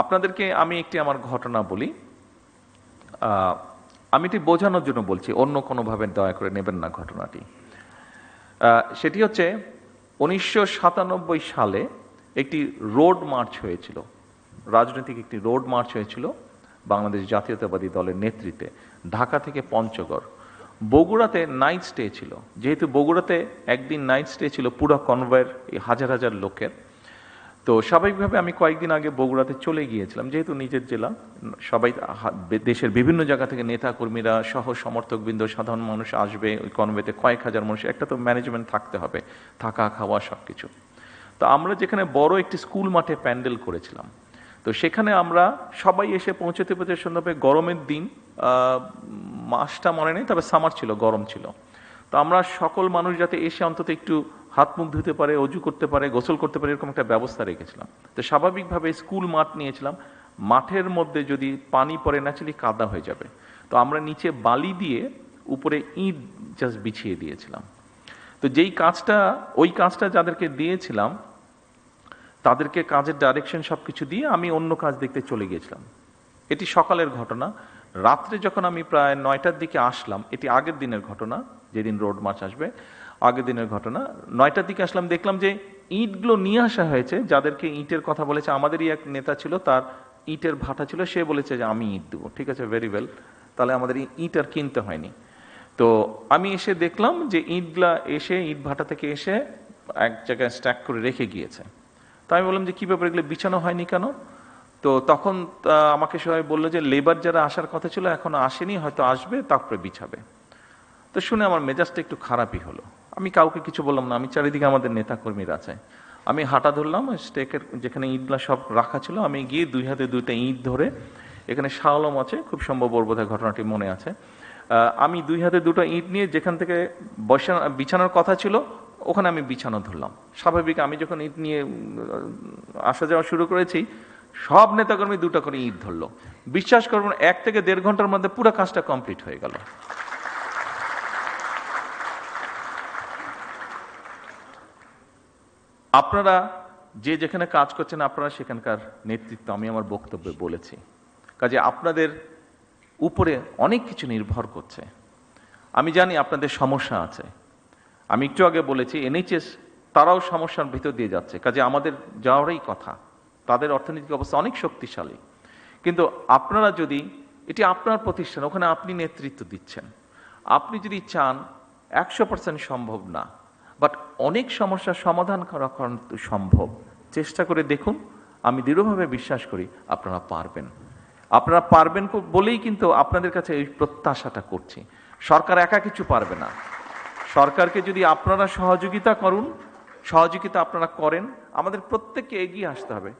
আপনাদেরকে আমি একটি আমার ঘটনা বলি। আমি এটি বোঝানোর জন্য বলছি, অন্য কোনোভাবে দয়া করে নেবেন না ঘটনাটি। সেটি হচ্ছে 1997 সালে একটি রোড মার্চ হয়েছিল, রাজনৈতিক একটি রোড মার্চ হয়েছিল বাংলাদেশ জাতীয়তাবাদী দলের নেতৃত্বে, ঢাকা থেকে পঞ্চগড়। বগুড়াতে নাইট স্টে ছিল, যেহেতু বগুড়াতে একদিন নাইট স্টে ছিল পুরো কনভয়ের হাজার হাজার লোকের। তো স্বাভাবিকভাবে আমি কয়েকদিন আগে বগুড়াতে চলে গিয়েছিলাম, যেহেতু নিজের জেলা, সবাই দেশের বিভিন্ন জায়গা থেকে নেতা কর্মীরা সহ সমর্থকবৃন্দ সাধারণ মানুষ আসবে ওই কনভেতে, কয়েক হাজার মানুষ, একটা তো ম্যানেজমেন্ট থাকতে হবে, থাকা খাওয়া সব কিছু। তো আমরা যেখানে বড় একটি স্কুল মাঠে প্যান্ডেল করেছিলাম, তো সেখানে আমরা সবাই এসে পৌঁছতে সন্ধ্যাবে, গরমের দিন, মাসটা মনে নেই, তবে সামার ছিল, গরম ছিল। তো আমরা সকল মানুষ যাতে এসে অন্তত একটু হাত মুখ ধুতে পারে, অজু করতে পারে, গোসল করতে পারে, এরকম একটা ব্যবস্থা রেখেছিলাম। তো স্বাভাবিকভাবে স্কুল মাঠ নিয়েছিলাম, মাঠের মধ্যে যদি পানি পড়ে ন্যাচারালি কাদা হয়ে যাবে, তো আমরা নিচে বালি দিয়ে উপরে ইট জাস্ট বিছিয়ে দিয়েছিলাম। তো ওই কাজটা যাদেরকে দিয়েছিলাম তাদেরকে কাজের ডাইরেকশন সব কিছু দিয়ে আমি অন্য কাজ দেখতে চলে গিয়েছিলাম। এটি সকালের ঘটনা। রাত্রে যখন আমি প্রায় 9টার দিকে আসলাম, এটি আগের দিনের ঘটনা, যেদিন রোড মার্চ আসবে আগের দিনের ঘটনা, 9টার দিকে আসলাম, দেখলাম যে ইটগুলো নিয়ে আসা হয়েছে। যাদেরকে ইটের কথা বলেছে, আমাদেরই এক নেতা ছিল, তার ইটের ভাটা ছিল, সে বলেছে যে আমি ইট দেবো। ঠিক আছে, ভেরি ওয়েল, তাহলে আমাদের ইট আর কিনতে হয়নি। তো আমি এসে দেখলাম যে ইটগুলা এসে ইট ভাটা থেকে এসে এক জায়গায় স্ট্যাক করে রেখে গিয়েছে। তো আমি বললাম যে কী ব্যাপার, এগুলো বিছানো হয়নি কেন? তো তখন আমাকে সবাই বললো যে লেবার যারা আসার কথা ছিল এখনো আসেনি, হয়তো আসবে, তারপরে বিছাবে। তো শুনে আমার মেজাজটা একটু খারাপই হলো। আমি কাউকে কিছু বললাম না, আমি চারিদিকে আমাদের নেতাকর্মীরা আছে, আমি হাঁটা ধরলাম স্টেকের যেখানে ইটগুলা সব রাখা ছিল, আমি গিয়ে দুই হাতে দুইটা ইট ধরে, এখানে শাওলম আছে, খুব সম্ভব ওর বোধহয় ঘটনাটি মনে আছে, আমি দুই হাতে দুটো ইট নিয়ে যেখান থেকে বিছানোর কথা ছিল ওখানে আমি বিছানো ধরলাম। স্বাভাবিক, আমি যখন ইট নিয়ে আসা যাওয়া শুরু করেছি, সব নেতাকর্মী দুটো করে ইট ধরলো। বিশ্বাস করবেন, 1 থেকে 1.5 ঘন্টার মধ্যে পুরো কাজটা কমপ্লিট হয়ে গেল। আপনারা যে যেখানে কাজ করছেন, আপনারা সেখানকার নেতৃত্ব, আমি আমার বক্তব্যে বলেছি, কাজে আপনাদের উপরে অনেক কিছু নির্ভর করছে। আমি জানি আপনাদের সমস্যা আছে, আমি একটু আগে বলেছি এনএইচএস তারাও সমস্যার ভিতর দিয়ে যাচ্ছে, কাজে আমাদের যাওয়ারই কথা। তাদের অর্থনৈতিক অবস্থা অনেক শক্তিশালী, কিন্তু আপনারা যদি, এটি আপনার প্রতিষ্ঠান, ওখানে আপনি নেতৃত্ব দিচ্ছেন, আপনি যদি চান, 100% সম্ভব না, বাট অনেক সমস্যার সমাধান করা সম্ভব। চেষ্টা করে দেখুন, আমি দৃঢ়ভাবে বিশ্বাস করি আপনারা পারবেন। আপনারা পারবেন বলেই কিন্তু আপনাদের কাছে এই প্রত্যাশাটা করছি। সরকার একা কিছু পারবে না। সরকারকে যদি আপনারা সহযোগিতা আপনারা করেন, আমাদের প্রত্যেককে এগিয়ে আসতে হবে।